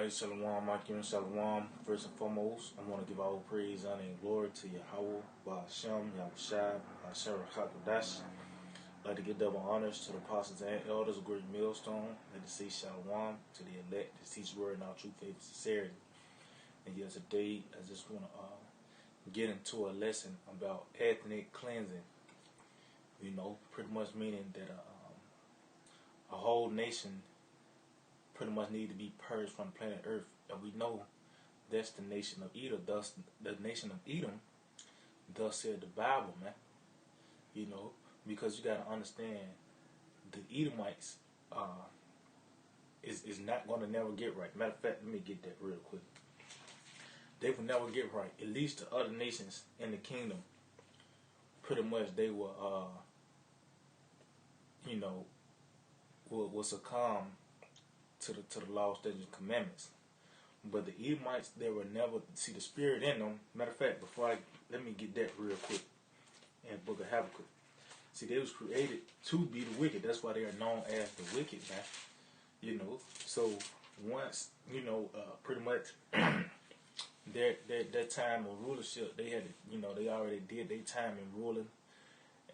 Everybody, Shalom, Akim, Shalom. First and foremost, I want to give all praise, honor, and glory to Yahweh, Ba'ashem, Yahushua, Hashem, Rakakadash. I'd like to give double honors to the apostles and elders of Great Millstone. I'd like to say Shalom to the elect, to teach the word in our true faith and sincerity. And yes, today, I just want to get into a lesson about ethnic cleansing. You know, pretty much meaning that a whole nation pretty much need to be purged from planet Earth, and we know that's the nation of Edom. Thus, the nation of Edom, thus said the Bible, man. You know, because you got to understand, the Edomites is not going to never get right. Matter of fact, let me get that real quick. They will never get right. At least the other nations in the kingdom, pretty much they will, will succumb to the law, statutes, and commandments. But the Edomites, they will never see the spirit in them. Matter of fact, let me get that real quick in the book of Habakkuk. See, they was created to be the wicked. That's why they are known as the wicked, man. You know, so once, pretty much their time of rulership, they had, they already did their time in ruling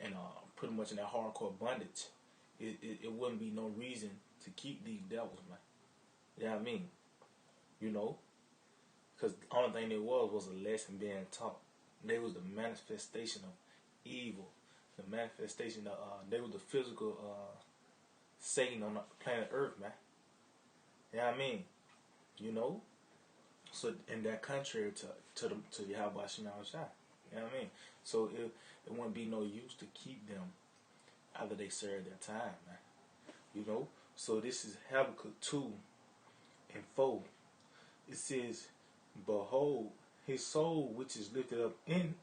and pretty much in that hardcore bondage. It wouldn't be no reason to keep these devils, man. You know what I mean? You know? Because the only thing there was a lesson being taught. They was the manifestation of evil. The manifestation of, they was the physical Satan on the planet Earth, man. You know what I mean? You know? So, and that contrary to Yahweh Shai. You know what I mean? So, it wouldn't be no use to keep them after they serve their time, man. You know? So this is Habakkuk 2 and 4. It says, behold, his soul which is lifted up in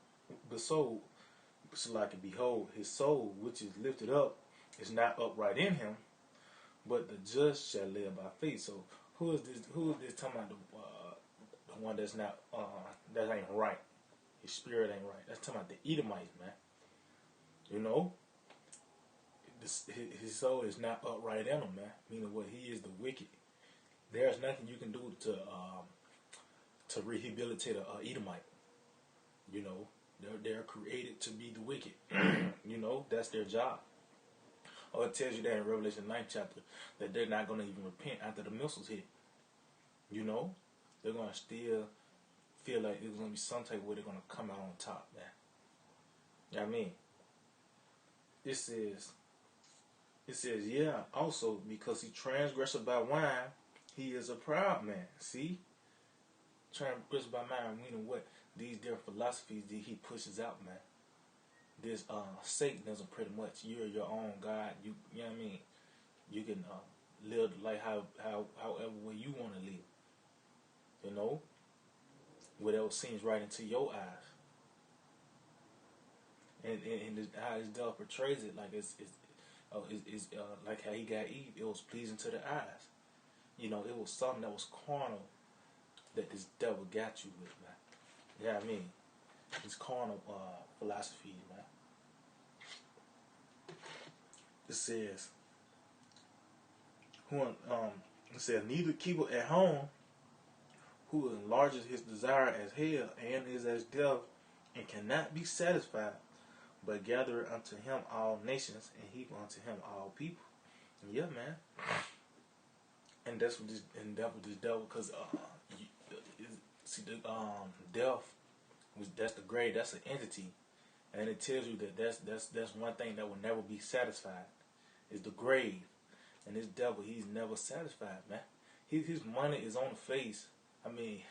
the soul, so like behold, his soul which is lifted up is not upright in him, but the just shall live by faith. So who is this talking about? The one that's not that ain't right. His spirit ain't right. That's talking about the Edomites, man. You know? His soul is not upright in him, man. Meaning what he is the wicked. There's nothing you can do to rehabilitate a Edomite. You know, they're created to be the wicked. You know, that's their job. Or it tells you that in Revelation 9th chapter that they're not going to even repent after the missiles hit. You know, they're going to still feel like there's going to be some type of way they're going to come out on top, man. You know what I mean? It says, yeah, also, because he transgressed by wine, he is a proud man. See? Transgressed by wine, meaning what? These different philosophies that he pushes out, man. This Satanism, pretty much. You're your own God. You know what I mean? You can live life however way you want to live. You know? Whatever seems right into your eyes. And how this devil portrays it, like it's like how he got Eve. It was pleasing to the eyes. You know, it was something that was carnal that this devil got you with, man. You know what I mean? These carnal philosophies, man. It says, it says, neither keep at home, who enlarges his desire as hell and is as death, and cannot be satisfied, but gather unto him all nations, and heap unto him all people. And yeah, man. And that's what this devil, because see the death that's the grave, that's an entity, and it tells you that that's one thing that will never be satisfied, is the grave. And this devil, he's never satisfied, man. His money is on the face. I mean,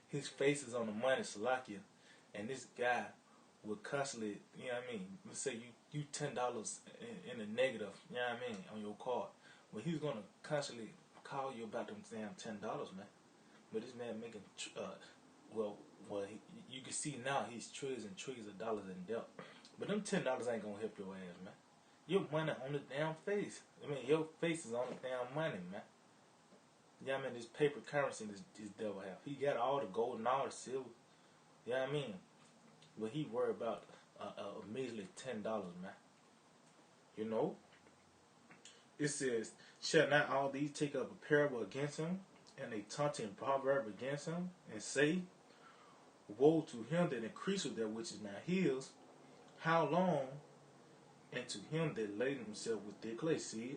his face is on the money, Salakia, and this guy would constantly, you know what I mean, let's say you $10 in a negative, you know what I mean, on your card. Well, he's going to constantly call you about them damn $10, man. But this man making, you can see now he's trillions and trillions of dollars in debt. But them $10 ain't going to help your ass, man. Your money on the damn face. I mean, your face is on the damn money, man. You know what I mean? This paper currency this devil have. He got all the gold and all the silver. You know what I mean? But he worried about a measly $10, man. You know? It says, shall not all these take up a parable against him? and a taunting proverb against him, and say, woe to him that increaseth that which is not his. How long? And to him that laden himself with thick clay. See,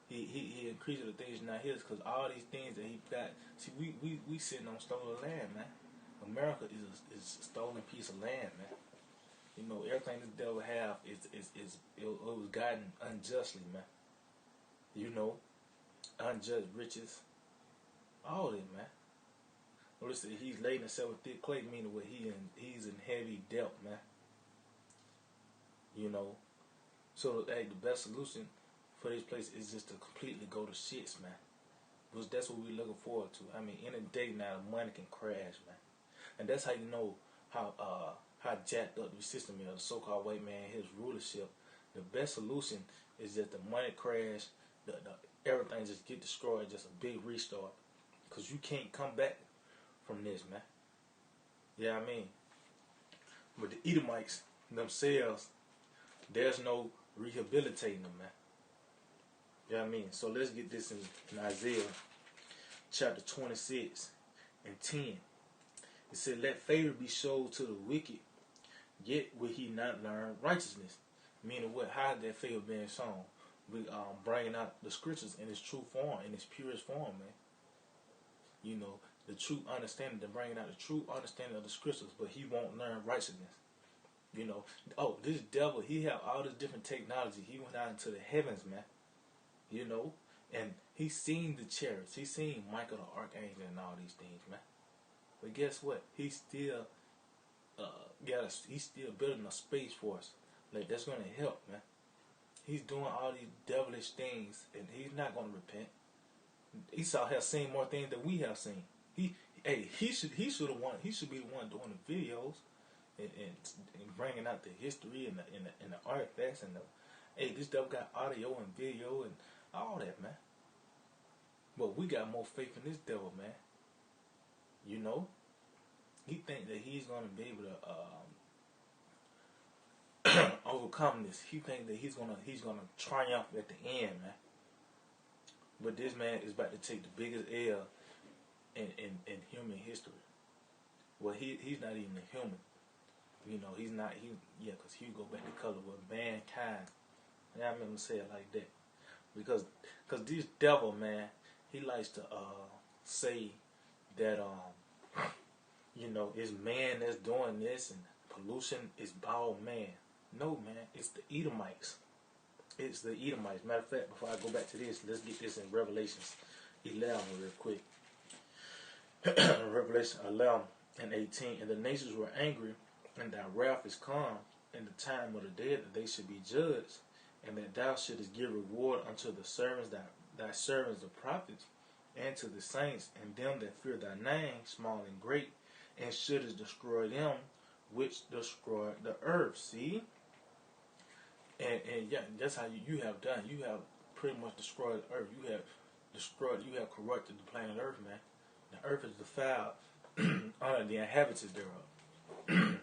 he increases the things not his, because all these things that he got. See, we sitting on stolen land, man. America is a stolen piece of land, man. You know, everything this devil have it was gotten unjustly, man. You know, unjust riches, all that, man. Listen, he's laden himself with thick clay, meaning what he's in heavy debt, man. You know, so hey, the best solution for this place is just to completely go to shits, man. Because that's what we're looking forward to. I mean, in a day now, money can crash, man, and that's how you know how jacked up the system is. The so-called white man, his rulership. The best solution is that the money crash, the everything just get destroyed, just a big restart, because you can't come back from this, man. Yeah, I mean, but the Edomites themselves, there's no rehabilitating them, man. Yeah, I mean, so let's get this in Isaiah chapter 26 and 10. It said, let favor be showed to the wicked, yet will he not learn righteousness. Meaning what? How is that favor being shown? We bringing out the scriptures in its true form, in its purest form, man. You know, the true understanding, they're bringing out the true understanding of the scriptures, but he won't learn righteousness. You know, oh, this devil, he have all this different technology. He went out into the heavens, man. You know, and he's seen the chariots. He's seen Michael the Archangel and all these things, man. But guess what? He's still he's still building a space force. Like, that's gonna help, man. He's doing all these devilish things, and he's not gonna repent. Esau has seen more things than we have seen. He should be the one doing the videos and bringing out the history and the artifacts and this devil got audio and video and all that, man. But we got more faith in this devil, man. You know, he think that he's gonna be able to overcome this. He think that he's gonna triumph at the end, man. But this man is about to take the biggest L in human history. Well, he's not even a human. You know, he's not. Because he go back to color with mankind. And I remember say it like that. Because this devil, man, he likes to say that you know, it's man that's doing this and pollution is all man. No, man, it's the Edomites. It's the Edomites. Matter of fact, before I go back to this, let's get this in Revelations 11 real quick. Revelation 11 and 18. And the nations were angry, and thy wrath is come, in the time of the dead that they should be judged, and that thou shouldest give reward unto the servants, thy servants the prophets, and to the saints, and them that fear thy name, small and great, and shouldest destroy them which destroy the earth. See? And yeah, that's how you have done. You have pretty much destroyed the earth. You have corrupted the planet Earth, man. The earth is defiled under the inhabitants thereof.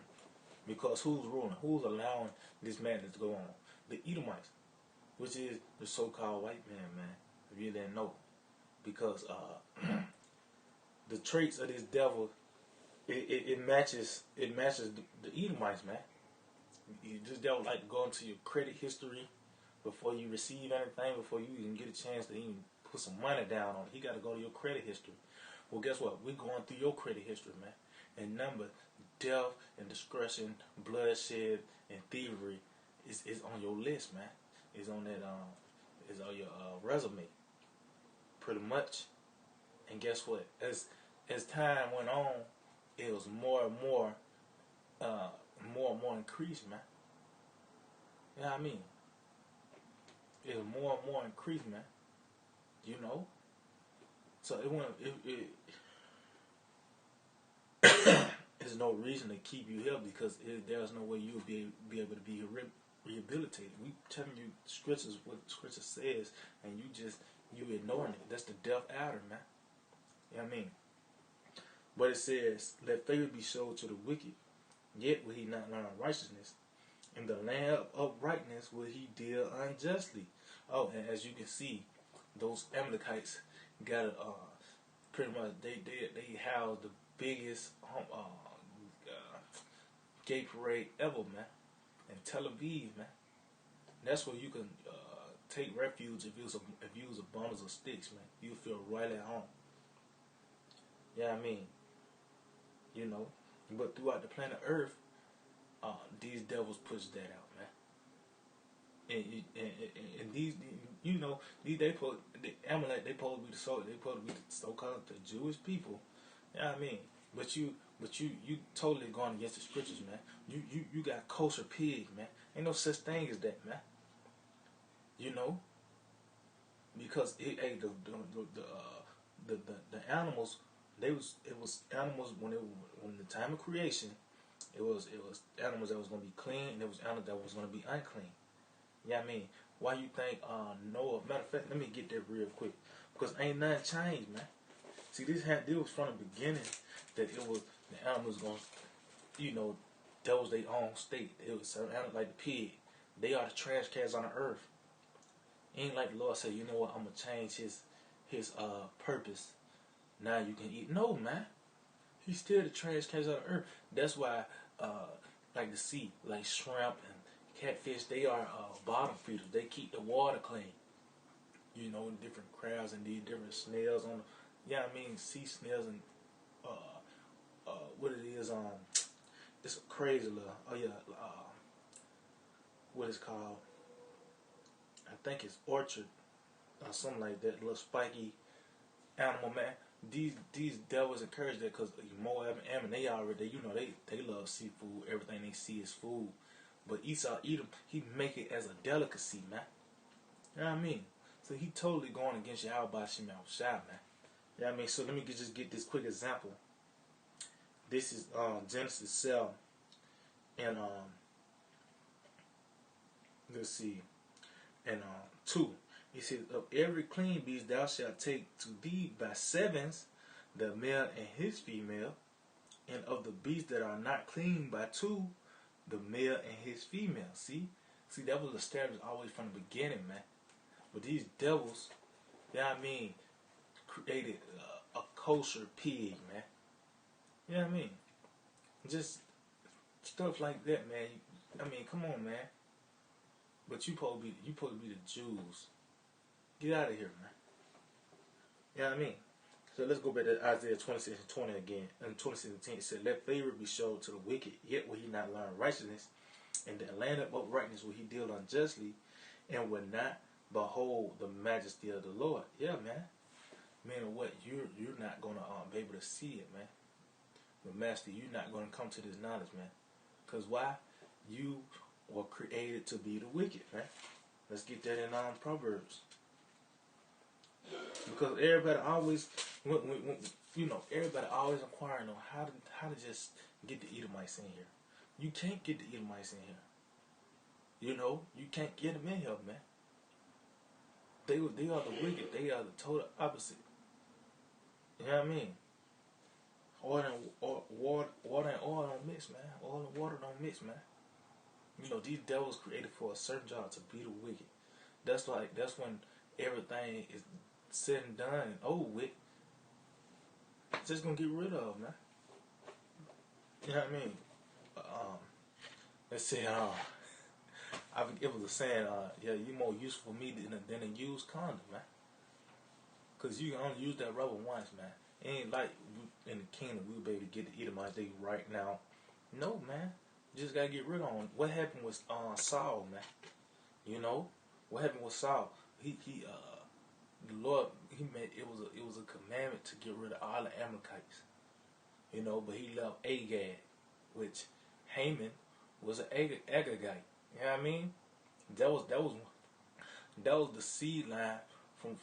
Because who's ruling? Who's allowing this madness to go on? The Edomites, which is the so-called white man, if you didn't know. Because the traits of this devil, it matches the Edomites, man. This devil like to go into your credit history before you receive anything, before you even get a chance to even put some money down on it. He got to go to your credit history. Well, guess what? We're going through your credit history, man. And number, death and destruction, bloodshed and thievery is on your list, man. It's on that is on your resume, pretty much. And guess what? As time went on, it was more and more increased, man. You know what I mean? It was more and more increased, man. You know? So there's no reason to keep you here, because there's no way you'll be able to be rehabilitated. We telling you scriptures, what the scripture says, and you ignoring it. That's the death adder, man. You know what I mean? But it says, let favor be showed to the wicked, yet will he not learn righteousness. In the land of uprightness will he deal unjustly. Oh, and as you can see, those Amalekites, got a pretty much they house the biggest gay parade ever, man, in Tel Aviv, man. That's where you can take refuge if you was a bundles of sticks, man. You feel right at home. Yeah, I mean, you know, but throughout the planet Earth, these devils push that out, man. And these, you know, these the Amalek, they supposed to be the so-called the Jewish people. Yeah, I mean, but you totally going against the scriptures, man. You got kosher pig, man. Ain't no such thing as that, man. You know, because the animals, it was animals when the time of creation, it was animals that was gonna be clean, and it was animals that was gonna be unclean. Yeah, I mean, why you think Noah? Matter of fact, let me get that real quick because ain't nothing changed, man. See, this was from the beginning that it was the animals gonna, you know, that was their own state. It was certain animals like the pig. They are the trash cans on the earth. Ain't like the Lord said, you know what? I'm gonna change his purpose. Now you can eat. No, man. He's still the trash cans on the earth. That's why, like the sea, like shrimp and catfish, they are bottom feeders. They keep the water clean. You know, different crabs and these different snails on the, yeah, I mean, sea snails and what it is, it's a crazy little, oh yeah, what it's called, I think it's orchard or something like that, little spiky animal, man. These devils encourage that because Moab and Ammon, they already, you know, they love seafood. Everything they see is food. But Esau, Edom, he make it as a delicacy, man. You know what I mean? So he totally going against Yahweh Shem Shai, man. You know what I mean? So let me just get this quick example. This is Genesis 7 and let's see, and 2. It says, of every clean beast thou shalt take to thee by sevens, the male and his female, and of the beasts that are not clean by two, the male and his female. See, that was established always from the beginning, man. But these devils, you know what I mean, created a kosher pig, man. You know what I mean? Just stuff like that, man. I mean, come on, man. But you supposed to be the Jews. Get out of here, man. You know what I mean? So let's go back to Isaiah 26 and 20 again. And 26 and 10 it said, let favor be showed to the wicked, yet will he not learn righteousness. And the land of uprightness will he deal unjustly, and will not behold the majesty of the Lord. Yeah, man. Meaning what? You're not going to be able to see it, man. But master, you're not going to come to this knowledge, man. Because why? You were created to be the wicked, man. Let's get that in Proverbs. Because everybody always, you know, everybody always inquiring on how to just get the Edomites in here. You can't get the Edomites in here. You know, you can't get them in here, man. They are the wicked. They are the total opposite. You know what I mean? Water and oil don't mix, man. Oil and water don't mix, man. You know, these devils created for a certain job to be the wicked. That's when everything is said and done and over with. It's just gonna get rid of, man. You know what I mean? Let's see. It was a saying. Yeah, you're more useful for me than a used condom, man. Cause you can only use that rubber once, man. It ain't like in the kingdom we'll be able to get the Edomites right now. No, man. You just gotta get rid of them. What happened with Saul, man? You know what happened with Saul? The Lord, he made it was a commandment to get rid of all the Amalekites. You know, but he left Agag, which Haman was an Agagite. You know what I mean? That was the seed line from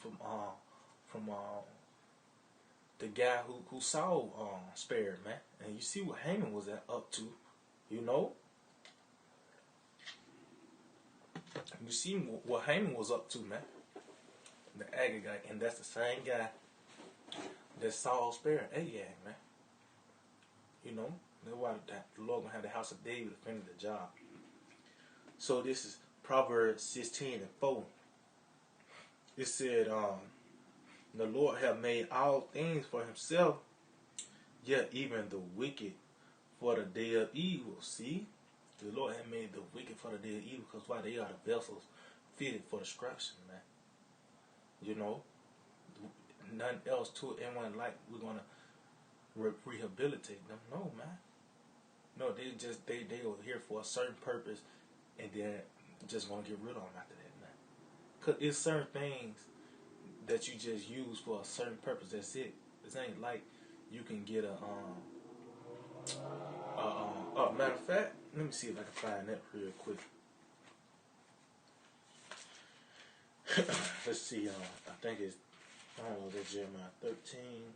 the guy who Saul spared, man. And you see what Haman was up to, you know. You see what Haman was up to, man. The Agagite, and that's the same guy that Saul spared, Agag, man. You know, that's why the Lord gonna have the house of David to finish the job. So this is Proverbs 16 and 4. It said, The Lord have made all things for himself, yet even the wicked for the day of evil. See? The Lord have made the wicked for the day of evil, because why? They are the vessels fitted for destruction, man. You know? Nothing else to it. Anyone like we're going to rehabilitate them. No, man. No, they were here for a certain purpose, and then just going to get rid of them after that, man. Because it's certain things that you just use for a certain purpose. That's it. This ain't like you can get a matter of fact, let me see if I can find that real quick. Let's see. I think it's, I don't know, that's Jeremiah 13.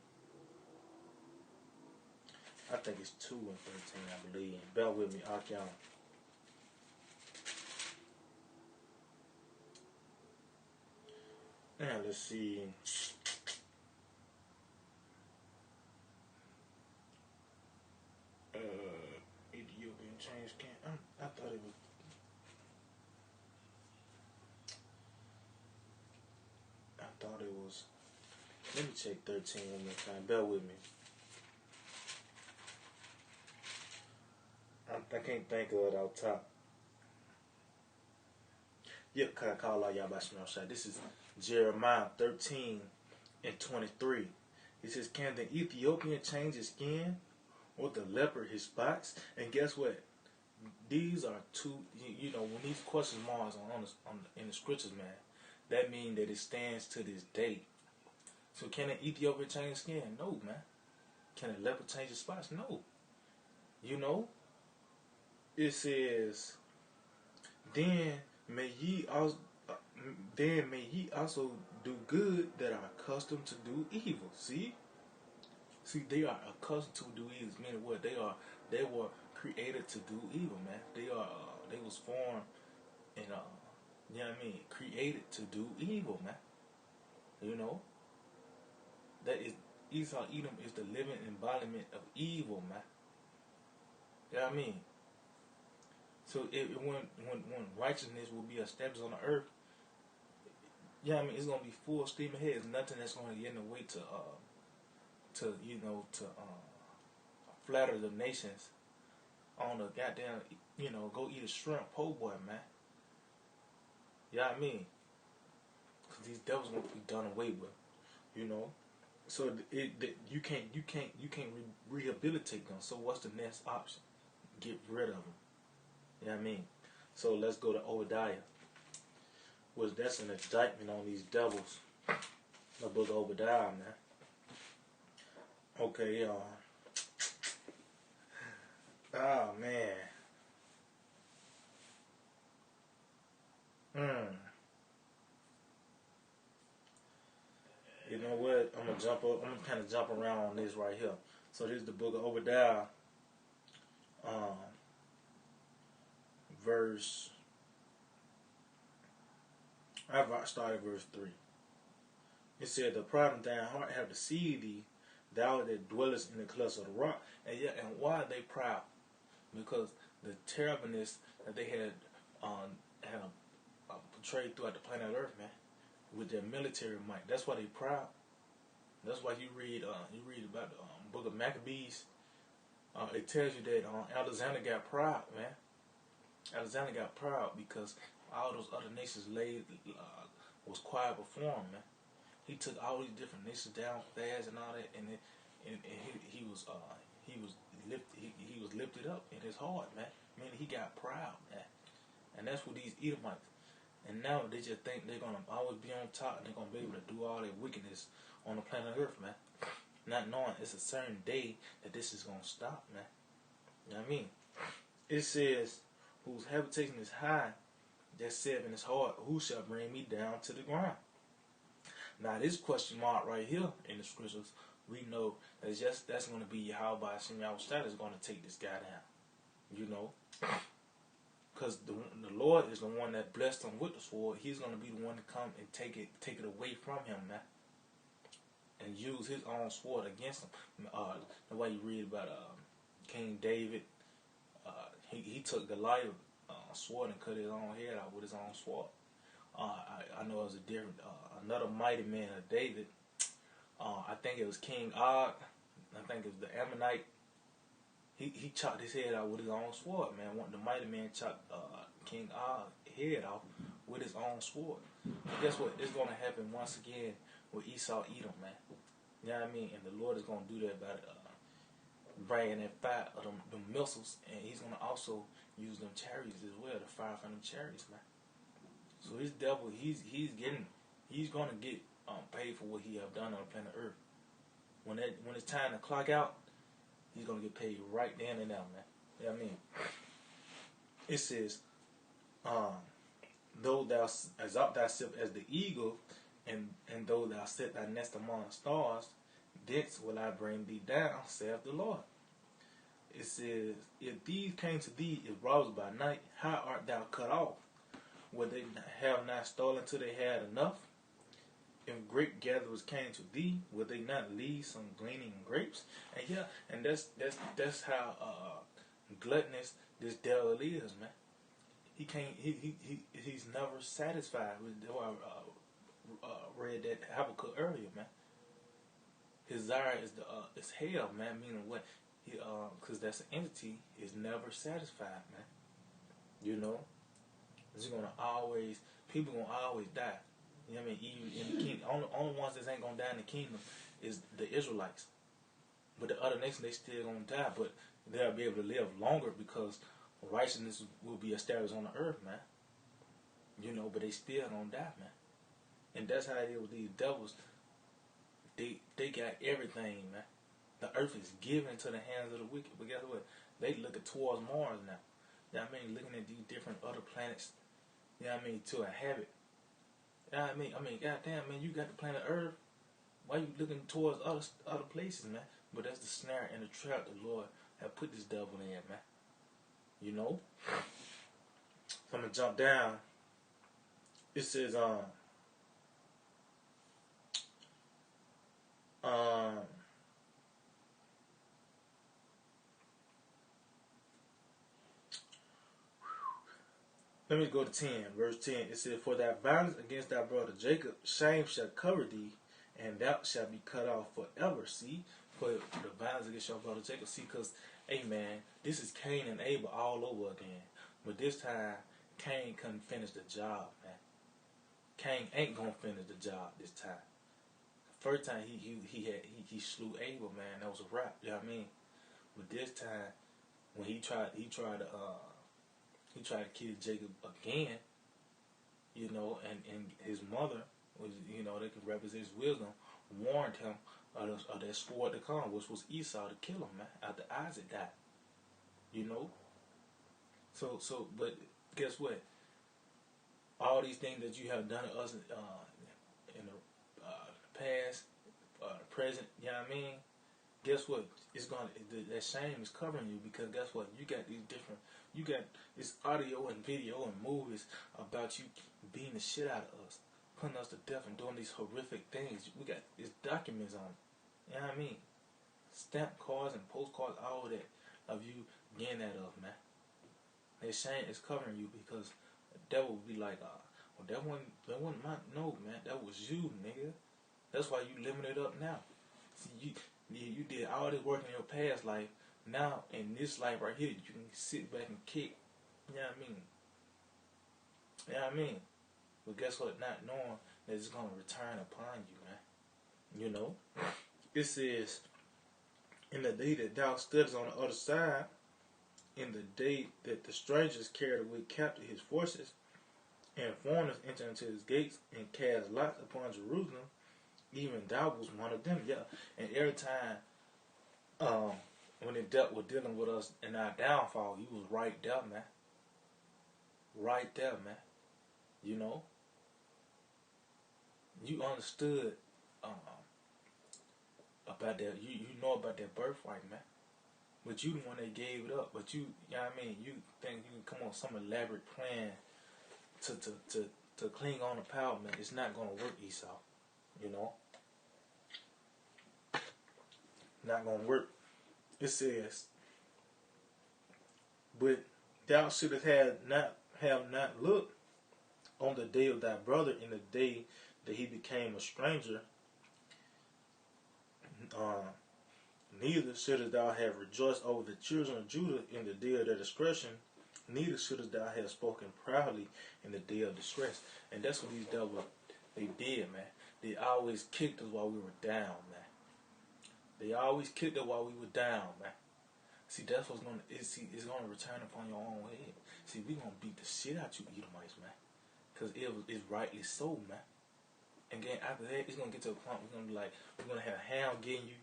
I think it's 2 and 13, I believe. Bear with me, y'all. Now let's see. Ethiopian change can. I thought it was. I thought it was. Let me check 13 one more time. Bear with me. I can't think of it out top. Yep, can I call out y'all by smell shot? This is Jeremiah 13 and 23. It says, "Can the Ethiopian change his skin, or the leopard his spots?" And guess what? These are two. You know, when these question marks are in the scriptures, man, that means that it stands to this day. So can an Ethiopian change his skin? No, man. Can a leopard change his spots? No. You know, it says, then may ye also do good that are accustomed to do evil. See, they are accustomed to do evil. Meaning what? They were created to do evil, man. They was formed and you know what I mean, created to do evil, man. You know, that is, Esau Edom is the living embodiment of evil, man. You know what I mean? So when righteousness will be established on the earth, yeah, I mean, it's gonna be full steam ahead. There's nothing that's gonna get in the way to flatter the nations on the goddamn, go eat a shrimp, po' boy, man. You know what I mean? Cause these devils gonna be done away with, you know. So you can't rehabilitate them. So what's the next option? Get rid of them. You know what I mean? So let's go to Obadiah. Well, that's an indictment on these devils. The book of Obadiah, man. Okay, y'all. Oh, man. You know what? I'm gonna kind of jump around on this right here. So this is the book of Obadiah, verse. I started verse 3. It said, "The pride of thine heart have deceived thee, thou that dwellest in the clefts of the rock." And why are they proud? Because the terribleness that they had portrayed throughout the planet Earth, man, with their military might. That's why they proud. That's why you read about the book of Maccabees. It tells you that Alexander got proud, man. Alexander got proud because all those other nations was quiet before him, man. He took all these different nations down fast and all that, and he was lifted up in his heart, man. Man, he got proud, man. And that's what these Edomites. And now they just think they're gonna always be on top and they're gonna be able to do all their wickedness on the planet Earth, man. Not knowing it's a certain day that this is gonna stop, man. You know what I mean? It says, "Whose habitation is high, that said in his heart, who shall bring me down to the ground?" Now this question mark right here in the scriptures, we know that's going to be Yahweh Hashem Yahushua is going to take this guy down. You know, because the Lord is the one that blessed him with the sword. He's going to be the one to come and take it away from him, man, and use his own sword against him. The way you read about King David, he took Goliath's sword and cut his own head out with his own sword. I know it was a different, another mighty man of David. I think it was King Og. I think it was the Ammonite. He chopped his head out with his own sword, man. The mighty man chopped King Og's head off with his own sword. But guess what? It's going to happen once again with Esau Edom, man. You know what I mean? And the Lord is going to do that by bringing that fire of them missiles, and he's going to also use them chariots as well, the fire from them chariots, man. So his devil, he's going to get paid for what he have done on the planet Earth. When it's time to clock out, he's going to get paid right then and now, man. You know what I mean? It says, though thou exalt thyself as the eagle, and though thou set thy nest among the stars, thence will I bring thee down, saith the Lord. It says, if these came to thee as robbers by night, how art thou cut off? Would they have not stolen till they had enough? If grape gatherers came to thee, would they not leave some gleaning grapes? And yeah, and that's how gluttonous this devil is, man. He can't. He's never satisfied. I read that Habakkuk earlier, man. His desire is hell, man. Meaning what? Because that's an entity is never satisfied, man. You know, people gonna always die. You know what I mean? Even in the kingdom, only ones that ain't gonna die in the kingdom is the Israelites. But the other nations, they still gonna die, but they'll be able to live longer because righteousness will be established on the earth, man. You know, but they still gonna die, man. And that's how it is with these devils. They got everything, man. The earth is given to the hands of the wicked. But guess what? They looking towards Mars now. You know what I mean? Looking at these different other planets, you know what I mean, to inhabit. You know what I mean? Goddamn, man, you got the planet Earth. Why you looking towards other places, man? But that's the snare and the trap the Lord have put this devil in, man. You know? So I'm going to jump down. It says, let me go to 10, verse 10. It says, for thy violence against thy brother Jacob, shame shall cover thee, and thou shalt be cut off forever. See? For the violence against your brother Jacob. See, because, hey man, this is Cain and Abel all over again. But this time, Cain couldn't finish the job, man. Cain ain't gonna finish the job this time. First time he slew Abel, man, that was a wrap, you know what I mean? But this time, when he tried to kill Jacob again, you know, and his mother was, you know, that could represent his wisdom, warned him of that sword to come, which was Esau to kill him, man, after Isaac died. You know? So, but guess what? All these things that you have done to us in the past, the present, you know what I mean? Guess what? That shame is covering you because guess what? You got this audio and video and movies about you beating the shit out of us, putting us to death and doing these horrific things. We got these documents on it. You know what I mean? Stamp cards and postcards, all of that of you getting that up, man. That shame is covering you because the devil will be like, well, that wasn't my, no, man, that was you, nigga. That's why you living it up now. See, you did all this work in your past life. Now, in this life right here, you can sit back and kick. You know what I mean? You know what I mean? But guess what? Not knowing that it's going to return upon you, man. You know? It says, in the day that thou stoodest on the other side, in the day that the strangers carried away captive his forces, and foreigners entered into his gates, and cast lots upon Jerusalem, even thou was one of them. Yeah. And every time when it dealt with dealing with us in our downfall, you was right there, man. Right there, man. You know? You understood about that. You know about that birthright, man. But you the one that gave it up. But you know what I mean? You think you can come on some elaborate plan to cling on to power, man. It's not going to work, Esau. You know? Not going to work. It says, but thou shouldst have not looked on the day of thy brother, in the day that he became a stranger, Uh, Neither shouldest thou have rejoiced over the children of Judah in the day of their discretion, neither shouldest thou have spoken proudly in the day of distress. And that's what these devils, they did, man. They always kicked us while we were down, man. They always kicked us while we were down, man. See, that's what's gonna it's gonna return upon your own head. See, we gonna beat the shit out you Edomites, man. Cause it's rightly so, man. And then after that, it's gonna get to a point we're gonna be like, we're gonna have a hound getting you.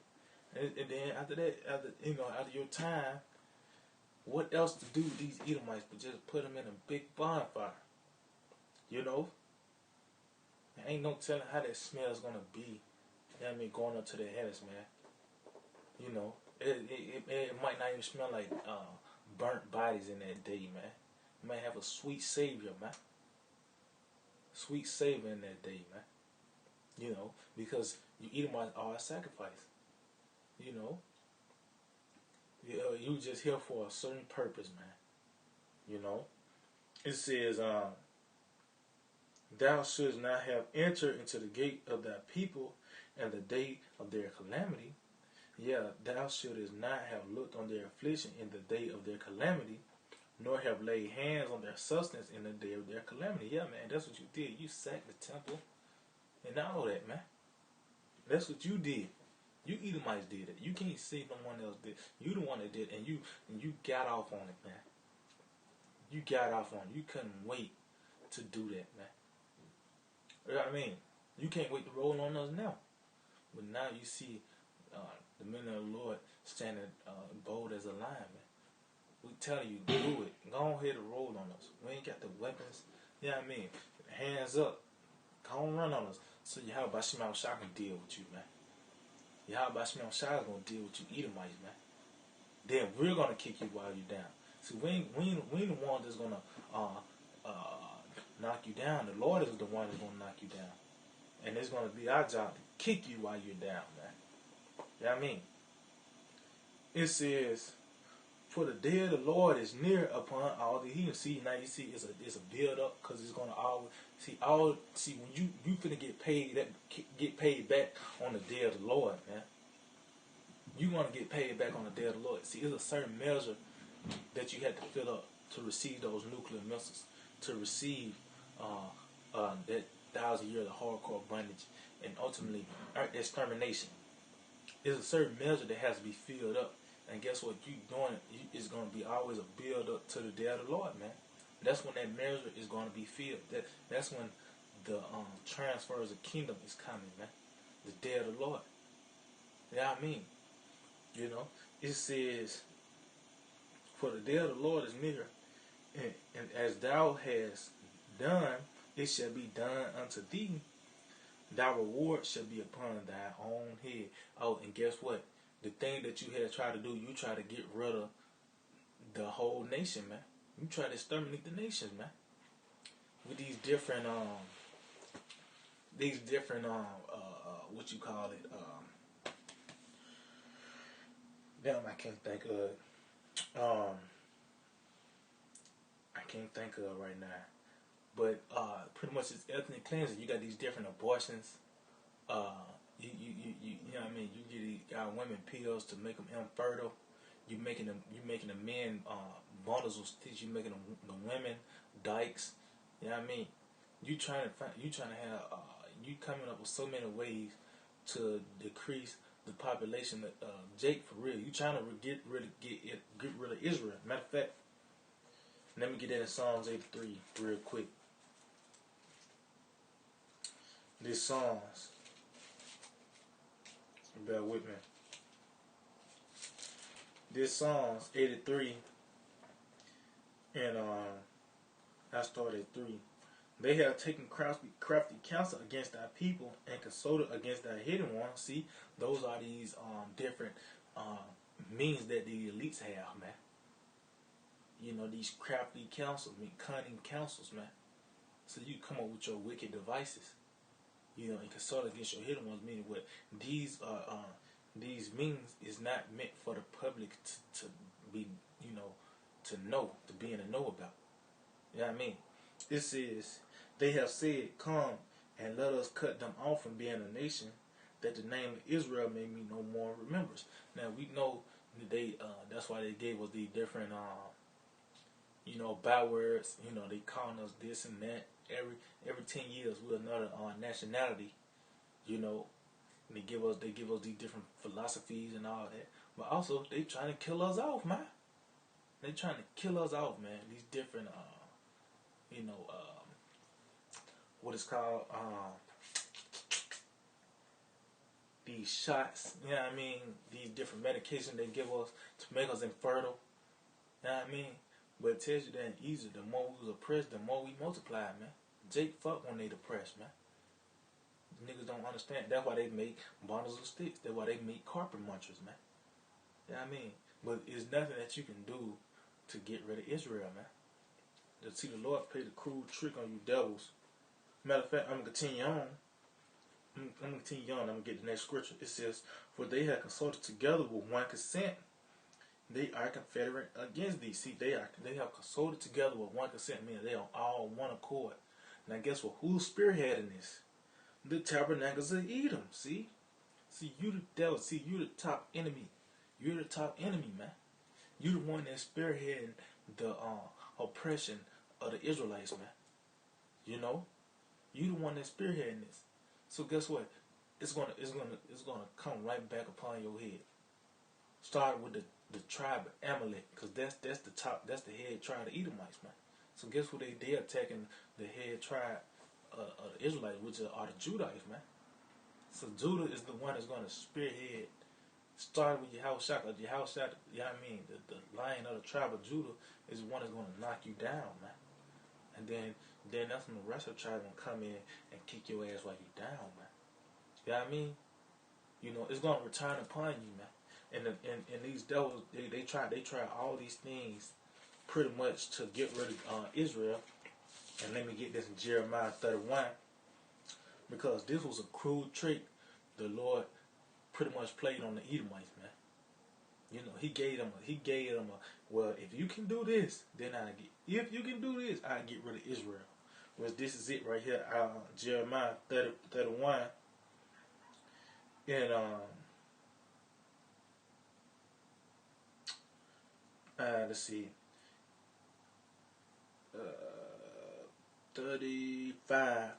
And then after that, after your time, what else to do with these Edomites but just put them in a big bonfire? You know? There ain't no telling how that smell is gonna be. You know what I mean? Going up to their heads, man. You know? It might not even smell like burnt bodies in that day, man. It might have a sweet savior, man. Sweet savor in that day, man. You know? Because you Edomites are a sacrifice. You know? You just here for a certain purpose, man. You know? It says, thou shouldst not have entered into the gate of thy people in the day of their calamity. Yeah, thou shouldst not have looked on their affliction in the day of their calamity, nor have laid hands on their substance in the day of their calamity. Yeah, man, that's what you did. You sacked the temple. And I know that, man. That's what you did. You Edomites did it. You can't say no one else did. You the one that did, and you got off on it, man. You got off on it. You couldn't wait to do that, man. You know what I mean? You can't wait to roll on us now. But now you see the men of the Lord standing bold as a lion, man. We telling you, do it. Go ahead and roll on us. We ain't got the weapons. You know what I mean? Hands up. Go on, run on us. So Yahweh Shema Shah can deal with you, man. Yahweh Shema Shah is going to deal with you Edomites, man. Then we're going to kick you while you're down. See, we ain't the one that's going to knock you down. The Lord is the one that's going to knock you down. And it's going to be our job to kick you while you're down, man. You know what I mean? It says, for the day of the Lord is near upon all the heathen. See, now you see it's a build up because it's going to always see when you finna get paid back on the day of the Lord, man. You want to get paid back on the day of the Lord. See, it's a certain measure that you had to fill up to receive those nuclear missiles, to receive that 1,000 years of hardcore bondage, and ultimately extermination. There's a certain measure that has to be filled up. And guess what? You doing is going to be always a build up to the day of the Lord, man. That's when that measure is going to be filled. That's when the transfers of kingdom is coming, man. The day of the Lord. You know what I mean? You know, it says, for the day of the Lord is near, and as thou hast done, it shall be done unto thee. Thy reward shall be upon thy own head. Oh, and guess what? The thing that you had tried to do, you try to get rid of the whole nation, man. You try to exterminate the nations, man. With these different, what you call it, damn, I can't think of it. I can't think of it right now. But pretty much it's ethnic cleansing. You got these different abortions. You know what I mean? You got women pills to make them infertile. You making the men bundles of stitches. You making the women dykes. You know what I mean? You trying to have you coming up with so many ways to decrease the population of Jake for real. You trying to get rid of Israel. Matter of fact, let me get that in Psalms 83 real quick. This Psalms, bear with me. This Psalms 83, and I started at 3. They have taken crafty counsel against thy people and consulted against thy hidden ones. See, those are these different means that the elites have, man. You know, these crafty counsels, cunning counsels, man. So you come up with your wicked devices. You know, and consult against your hidden ones, meaning what these means is not meant for the public to be, you know, to be in the know about. You know what I mean? It says, they have said, come and let us cut them off from being a nation, that the name of Israel may be no more remembers. Now we know that that's why they gave us these different bywords. They calling us this and that. Every 10 years we're another nationality. And they give us these different philosophies and all that. But also they trying to kill us off, man. They trying to kill us off, man. These different what is called these shots, you know what I mean? These different medications they give us to make us infertile. You know what I mean? But it tells you that in Egypt, the more we was oppressed, the more we multiplied, man. Jake fuck when they depressed, man. Niggas don't understand. That's why they make bundles of sticks. That's why they make carpet munchers, man. You know what I mean? But it's nothing that you can do to get rid of Israel, man. To see the Lord played a cruel trick on you devils. Matter of fact, I'm going to continue on. I'm going to get the next scripture. It says, for they have consulted together with one consent. They are confederate against thee. See, they have consulted together with one consent, meaning they are all one accord. Now guess what? Who's spearheading this? The tabernacles of Edom. See, you the devil. See, you the top enemy. You're the top enemy, man. You the one that's spearheading the oppression of the Israelites, man. You the one that's spearheading this. So guess what? It's gonna come right back upon your head. Start with the tribe of Amalek, because that's the head tribe of the Edomites, man. So guess what they attacking the head tribe of the Israelites, which are the Judites, man. So Judah is the one that's gonna spearhead. Start with Yahushua. Yahushua, you know what I mean? The lion of the tribe of Judah is the one that's gonna knock you down, man. And then that's when the rest of the tribe gonna come in and kick your ass while you down, man. You know what I mean? It's gonna return upon you, man. And these devils, they try all these things pretty much to get rid of Israel. And let me get this in Jeremiah 31, because this was a cruel trick the Lord pretty much played on the Edomites, man. He gave them a well, if you can do this, then I get rid of Israel. Well, this is it right here, Jeremiah 31, and let's see, 35.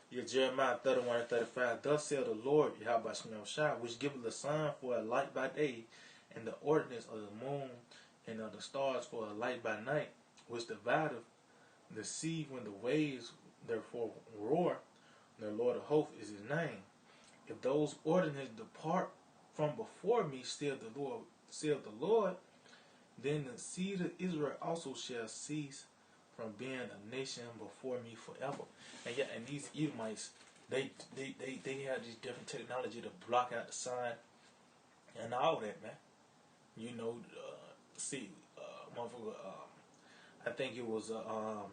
Yeah, Jeremiah 31 and 35. Thus saith the Lord, Yahweh Shai, which giveth the sun for a light by day, and the ordinance of the moon and of the stars for a light by night, which divideth the sea when the waves therefore roar. The Lord of hosts is his name. If those ordinances depart from before me, saith the Lord, then the seed of Israel also shall cease from being a nation before me forever. And these Edomites, they have this different technology to block out the sun and all that, man. Motherfucker, I think it was a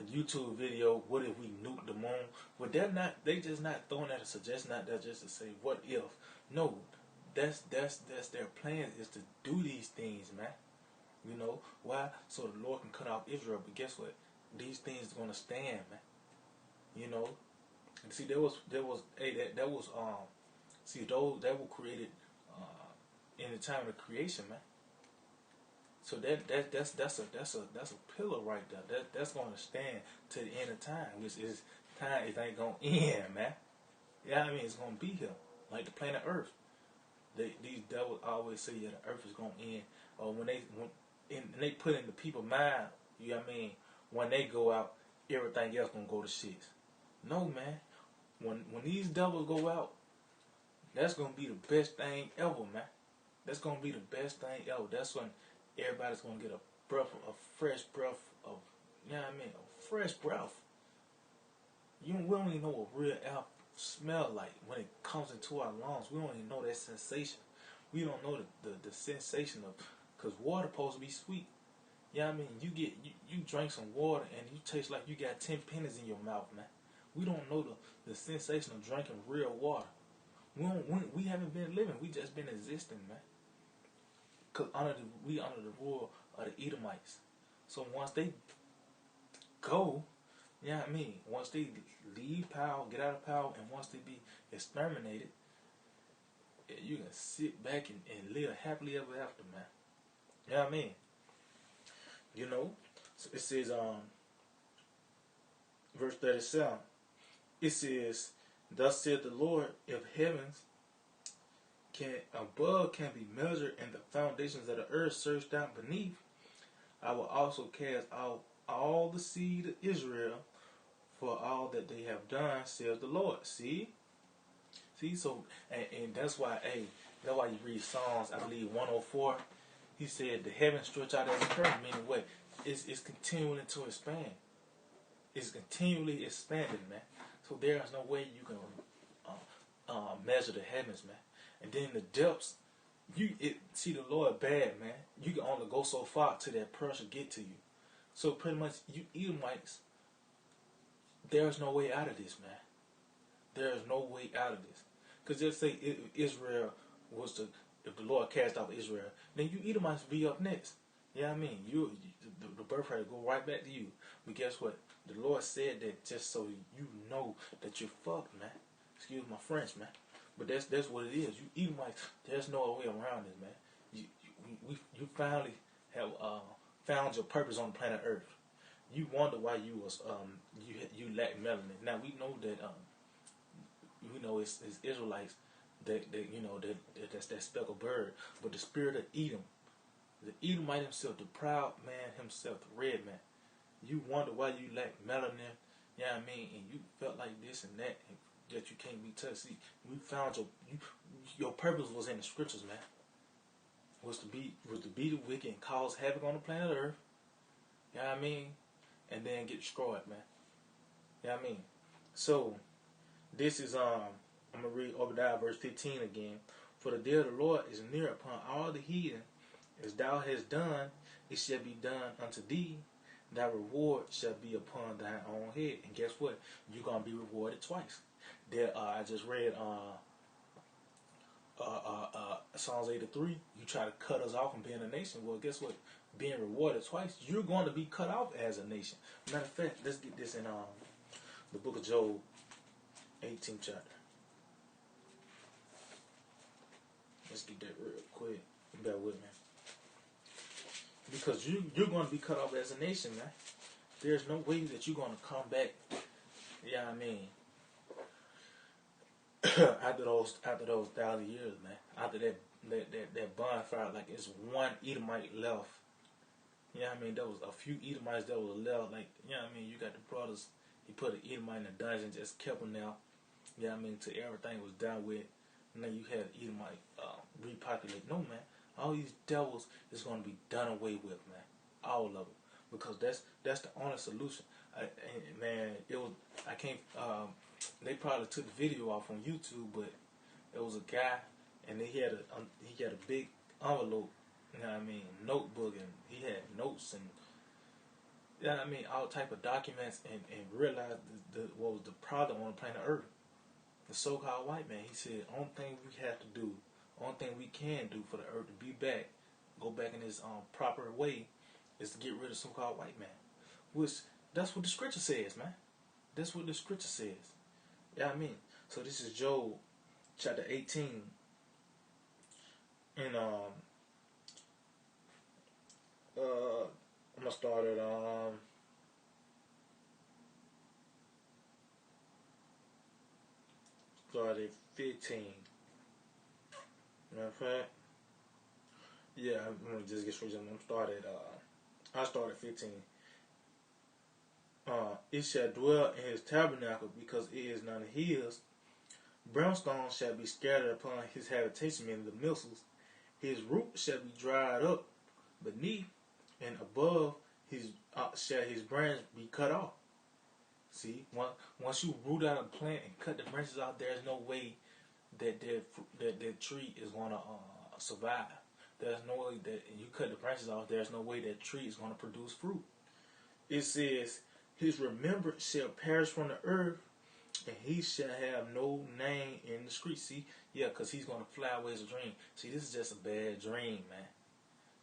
YouTube video. What if we nuke the moon? But they just not throwing that a suggestion out there just to say what if. No, that's their plan, is to do these things, man. Why? So the Lord can cut off Israel. But guess what? These things are gonna stand, man. And see, that was those that were created in the time of creation, man. So that's a pillar right there. That's gonna stand to the end of time, which is time. It ain't gonna end, man. Yeah, I mean, it's gonna be here, like the planet Earth. These devils always say, yeah, the Earth is gonna end. Or when they put in the people's mind, you know what I mean, when they go out, everything else gonna go to shit. No, man. When these devils go out, that's gonna be the best thing ever, man. That's gonna be the best thing ever. That's when everybody's gonna get a fresh breath of, you know what I mean, a fresh breath. We don't even know what real air smell like when it comes into our lungs. We don't even know that sensation. We don't know the sensation of, because water supposed to be sweet. You know what I mean? You drink some water and you taste like you got 10 pennies in your mouth, man. We don't know the sensation of drinking real water. We haven't been living. We just been existing, man. Cause we under the rule of the Edomites. So once they go, Yeah, I mean, once they leave power, get out of power, and once they be exterminated, you can sit back and live happily ever after, man. Yeah, I mean, you know, so it says, verse 37, it says, thus said the Lord, if heavens can be measured and the foundations of the earth searched out beneath, I will also cast out all the seed of Israel for all that they have done, says the Lord. See, so and that's why, that's why you read Psalms, I believe 104. He said the heavens stretch out as a curtain, meaning what? It's continuing to expand. It's continually expanding, man. So there is no way you can measure the heavens, man. And then the depths, see the Lord bad, man. You can only go so far till that pressure get to you. So pretty much, you Edomites, there's no way out of this, man. There is no way out of this. Because just say Israel if the Lord cast out Israel, then you Edomites be up next. Yeah, I mean, the birthright go right back to you. But guess what? The Lord said that just so you know that you're fucked, man. Excuse my French, man. But that's what it is. You Edomites, there's no way around this, man. You finally have found your purpose on planet Earth. You wonder why you was you lack melanin. Now we know that it's Israelites that's that speckled bird, but the spirit of Edom, the Edomite himself, the proud man himself, the red man. You wonder why you lack melanin. Yeah, I mean, and you felt like this and that, and that you can't be touched. See, we found your purpose was in the scriptures, man. Was to be the wicked and cause havoc on the planet Earth. Yeah, I mean, and then get destroyed, man. Yeah, I mean, so this is I'm gonna read Obadiah verse 15 again. For the day of the Lord is near upon all the heathen, as thou hast done, it shall be done unto thee. Thy reward shall be upon thine own head. And guess what? You're gonna be rewarded twice. There, I just read Psalms 83. You try to cut us off from being a nation. Well, guess what? Being rewarded twice, you're going to be cut off as a nation. Matter of fact, let's get this in the book of Job, 18th chapter. Let's get that real quick. Bear with me. Because you're going to be cut off as a nation, man. There's no way that you're going to come back. Yeah, I mean, after those 1,000 years, man. After that bonfire, like it's one Edomite left. Yeah, I mean, there was a few Edomites that was left. Like, yeah, I mean, you got the brothers. He put an Edomite in a dungeon, just kept him there. Yeah, I mean, till everything was done with. And then you had Edomite repopulate. No, man. All these devils is going to be done away with, man. All of it. Because that's the only solution. I can't, they probably took the video off on YouTube, but it was a guy, and he had a big envelope, you know what I mean, notebook, and he had notes and, you know what I mean, all type of documents, and realized what was the problem on the planet Earth. The so-called white man, he said, only thing we have to do, only thing we can do for the earth to be back, go back in this proper way, is to get rid of so-called white man. Which, that's what the scripture says, man. That's what the scripture says. Yeah, I mean. So this is Job, chapter 18. And I'm gonna start at start at 15. Matter of fact, yeah, I'm gonna just get straight to it. I started 15. It shall dwell in his tabernacle, because it is none of his. Brimstone shall be scattered upon his habitation, meaning the missiles. His root shall be dried up beneath, and above shall his branch be cut off. See, once you root out a plant and cut the branches out, there's no way that tree is going to survive. There's no way that you cut the branches off. There's no way that tree is going to produce fruit. It says, his remembrance shall perish from the earth, and he shall have no name in the street. See, yeah, because he's going to fly away as a dream. See, this is just a bad dream, man.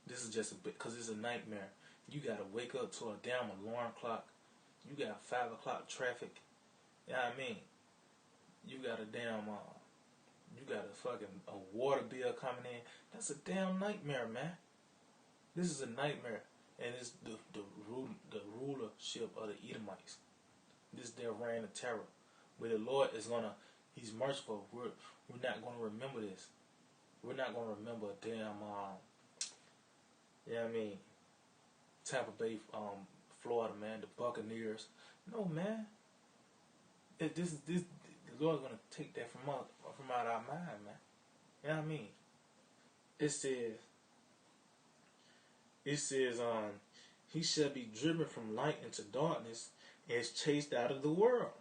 This is just because it's a nightmare. You got to wake up to a damn alarm clock. You got 5 o'clock traffic. You know what I mean? You got a damn, you got a fucking a water bill coming in. That's a damn nightmare, man. This is a nightmare. And it's the rulership of the Edomites. This is their reign of terror. Where the Lord is gonna, He's merciful. We're not gonna remember this. We're not gonna remember a damn, you know what I mean, Tampa Bay, Florida, man, the Buccaneers. No, man. This the Lord's gonna take that from out our mind, man. You know what I mean? It says, he shall be driven from light into darkness and is chased out of the world.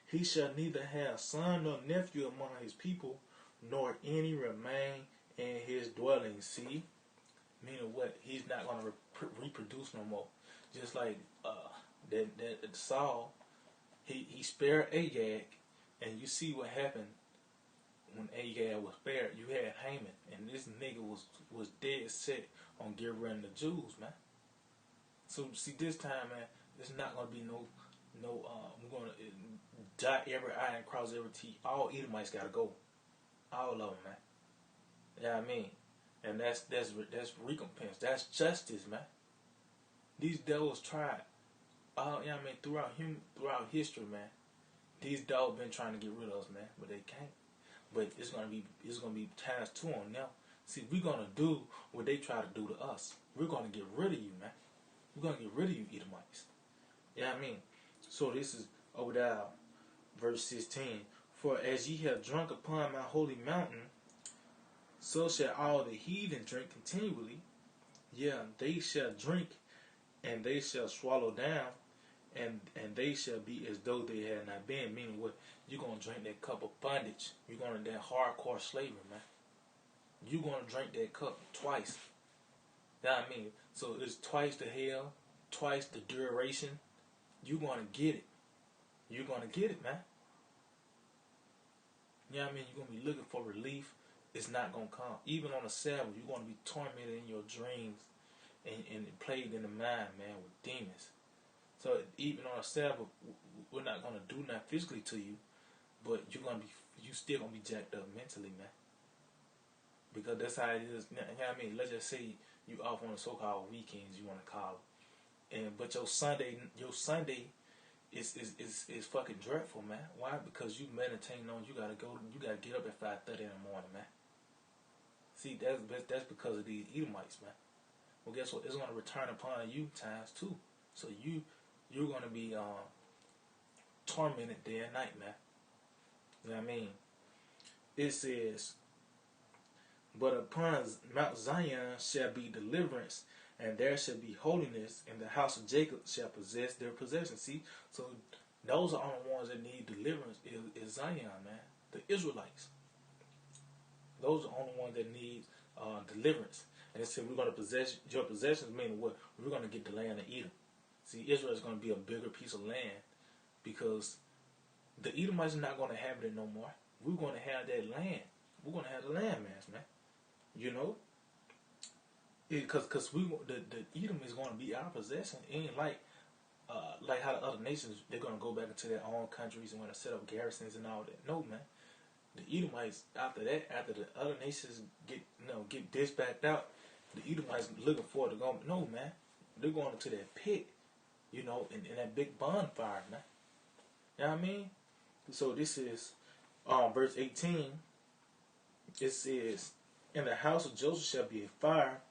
He shall neither have son nor nephew among his people, nor any remain in his dwelling. See? Meaning what? He's not going to reproduce no more. Just like that Saul, he spared Agag, and you see what happened when Agag was spared. You had Haman, and this nigga was dead set on getting rid of the Jews, man. So see, this time, man, it's not going to be no. We're going to dot every I and cross every T. All Edomites got to go. All of them, man. You know what I mean? And that's recompense. That's justice, man. These devils tried. You know what I mean? Throughout history, man. These dogs been trying to get rid of us, man, but they can't. But it's gonna be times 2 on them. See, we're gonna do what they try to do to us. We're gonna get rid of you, man. We're gonna get rid of you, Edomites. You know what I mean? So this is over there, verse 16. For as ye have drunk upon my holy mountain, so shall all the heathen drink continually. Yeah, they shall drink, and they shall swallow down, and they shall be as though they had not been. Meaning what? You're going to drink that cup of bondage. You're going to that hardcore slavery, man. You're going to drink that cup twice. You know what I mean? So it's twice the hell, twice the duration. You're going to get it. You're going to get it, man. You know what I mean? You're going to be looking for relief. It's not going to come. Even on the Sabbath, you're going to be tormented in your dreams and plagued in the mind, man, with demons. So even on a Sabbath, we're not going to do nothing physically to you, but you still going to be jacked up mentally, man. Because that's how it is. You know what I mean? Let's just say you off on the so-called weekends, you want to call it. But your Sunday is fucking dreadful, man. Why? Because you meditating on you gotta get up at 5:30 in the morning, man. See, that's because of these Edomites, man. Well, guess what? It's gonna return upon you times 2. So you're gonna be tormented day and night, man. You know what I mean? It says, but upon Mount Zion shall be deliverance, and there shall be holiness, and the house of Jacob shall possess their possession. See, so those are the only ones that need deliverance is Zion, man. The Israelites. Those are the only ones that need deliverance. And it said we're going to possess your possessions, meaning what? We're going to get the land of Edom. See, Israel is going to be a bigger piece of land because the Edomites are not going to have it no more. We're going to have that land. We're going to have the landmass, man. You know? Because the Edom is going to be our possession. It ain't like how the other nations, they're going to go back into their own countries and want to set up garrisons and all that. No, man. The Edomites, after the other nations get dispatched out, the Edomites looking forward to going. No, man. They're going into that pit, in that big bonfire, man. You know what I mean? So this is verse 18. It says, in the house of Joseph shall be a fire,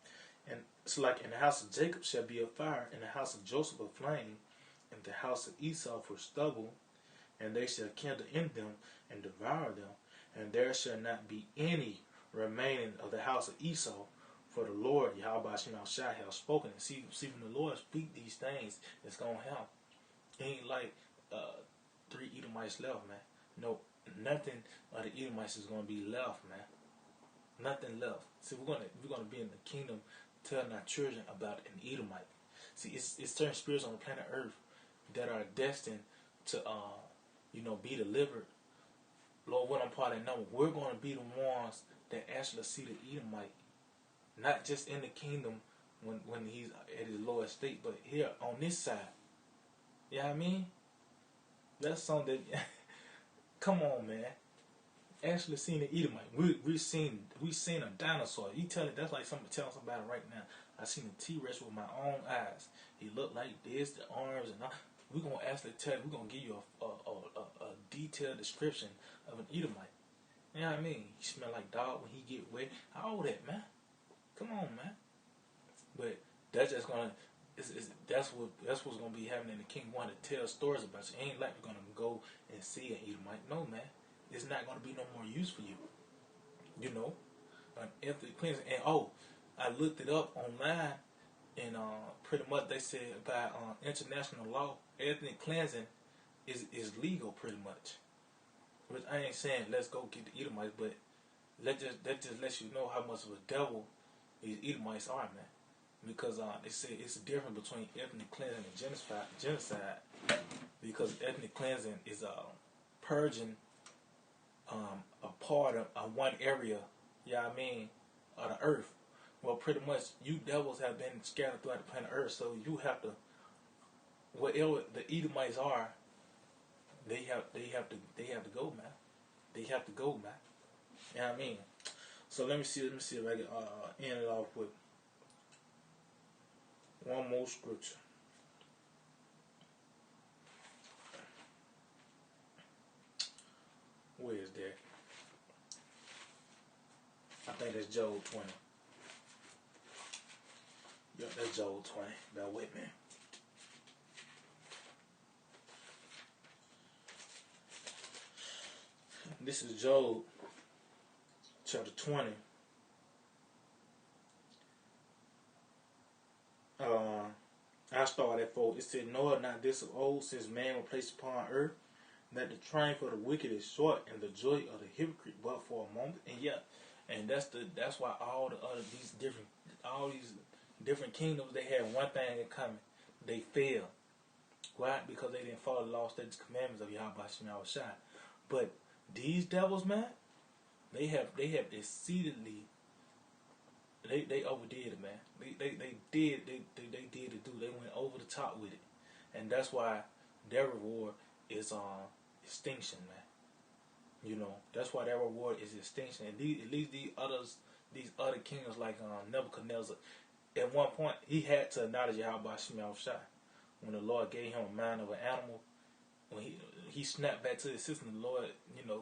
and it's like in the house of Jacob shall be a fire, in the house of Joseph a flame, in the house of Esau for stubble, and they shall kindle in them and devour them, and there shall not be any remaining of the house of Esau, for the Lord Yahweh Shai has spoken. And see when the Lord speak these things, it's gonna happen. It ain't like 3 Edomites left, man. No, nothing of the Edomites is gonna be left, man. Nothing left. See, we're gonna be in the kingdom telling our children about an Edomite. See, it's certain spirits on the planet Earth that are destined to be delivered. Lord, what I'm part of number, we're gonna be the ones that actually see the Edomite, not just in the kingdom when he's at his lowest state, but here on this side. You know what I mean? That's something that, come on, man. Actually seen an Edomite. We seen a dinosaur. You tell it, that's like somebody telling somebody right now. I seen a T-Rex with my own eyes. He looked like this, the arms and all. We're gonna actually tell you, we're gonna give you a detailed description of an Edomite. You know what I mean? He smell like dog when he get wet. All that, man. Come on, man. But that's just gonna that's what's gonna be happening in the kingdom. Want to tell stories about you. Ain't like we're gonna go and see an Edomite. No, man. It's not gonna be no more use for you. You know, an ethnic cleansing. And I looked it up online, and pretty much they said by international law, ethnic cleansing is legal pretty much. Which I ain't saying let's go get the Edomites, but that just lets you know how much of a devil these Edomites are, man. Because they say it's a difference between ethnic cleansing and genocide. Because ethnic cleansing is purging a part of one area, you know what I mean, of the earth. Well, pretty much you devils have been scattered throughout the planet Earth, so you have to, whatever the Edomites are, they have to go, man. They have to go, man. You know what I mean? So let me see if I can end it off with one more scripture. Where is that? I think that's Job 20. Yeah, that's Job 20. Bear with me. This is Job chapter 20. I started at 4. It said, "Know it not this of old, since man was placed upon earth, that the triumph of the wicked is short, and the joy of the hypocrite but for a moment." And yeah, and that's why all these different kingdoms, they had one thing in common: they failed. Why? Because they didn't follow the law, statutes, commandments of Yahweh Shem Shai. But these devils, man, they have exceedingly. They overdid it, man. They did it, do. They went over the top with it, and that's why their reward is extinction, man. You know, that's why their reward is extinction. And at least these other kingdoms like Nebuchadnezzar, at one point he had to acknowledge Yahweh Shem Shai. When the Lord gave him a mind of an animal, when he snapped back to his system, the Lord,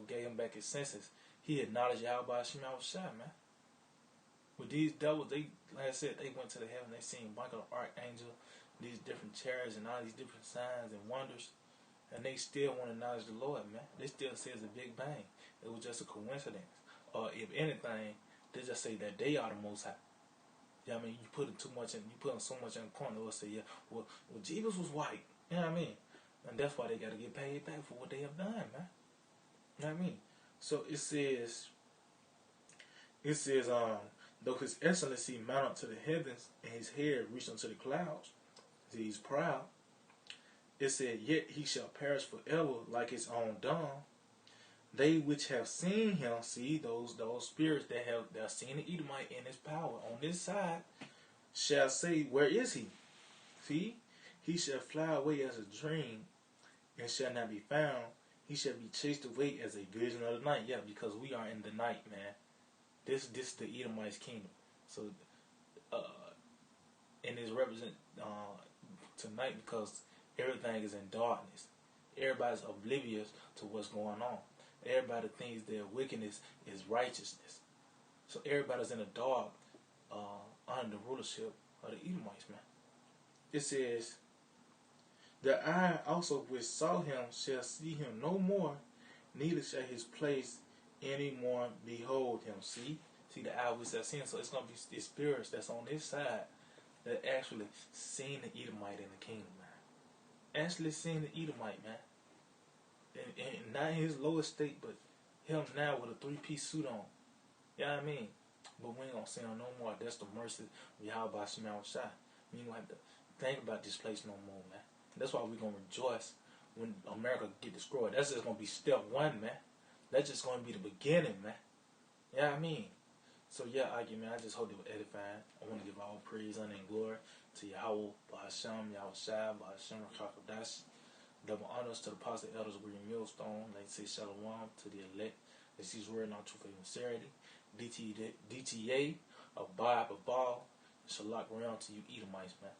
gave him back his senses. He acknowledged Yahweh Shem Shai, man. With these devils, like I said, they went to the heaven. They seen Michael the archangel, these different chariots and all these different signs and wonders, and they still want to acknowledge the Lord, man. They still say it's a big bang. It was just a coincidence, or if anything, they just say that they are the Most High. You know what I mean? You put so much in the corner. They'll say, yeah, well, Jesus was white. You know what I mean? And that's why they got to get paid back for what they have done, man. You know what I mean? So it says, though his excellency mount up to the heavens, and his hair reach unto the clouds, he's proud. It said, yet he shall perish forever like his own dung. They which have seen him, see those spirits that have seen the Edomite in his power on this side, shall say, where is he? See, he shall fly away as a dream, and shall not be found. He shall be chased away as a vision of the night. Yeah, because we are in the night, man. This is the Edomite's kingdom. So, and it's represent tonight because everything is in darkness. Everybody's oblivious to what's going on. Everybody thinks their wickedness is righteousness. So everybody's in the dark under the rulership of the Edomites, man. It says, the eye also which saw him shall see him no more, neither shall his place any more behold him. See the eye which shall see him. So it's going to be the spirits that's on this side that actually seen the Edomite in the kingdom, man. Actually seen the Edomite, man. And not in his lower state, but him now with a 3-piece suit on. You know what I mean? But we ain't gonna see him no more. That's the mercy of Yahweh Shem Shai. We ain't gonna have to think about this place no more, man. That's why we're gonna rejoice when America get destroyed. That's just gonna be step 1, man. That's just gonna be the beginning, man. You know what I mean? So yeah, man, I just hope it was edifying. I want to give all praise, honor, and glory to Yahweh, Ba'ashem, Yahweh Shai, Ba'ashem, Rakakadash. Double honors to the positive elders wearing millstone. Like say shalom to the elect. That sees word not truth and sincerity. DTA, abide, abal. Shalak around to you Edomites, man.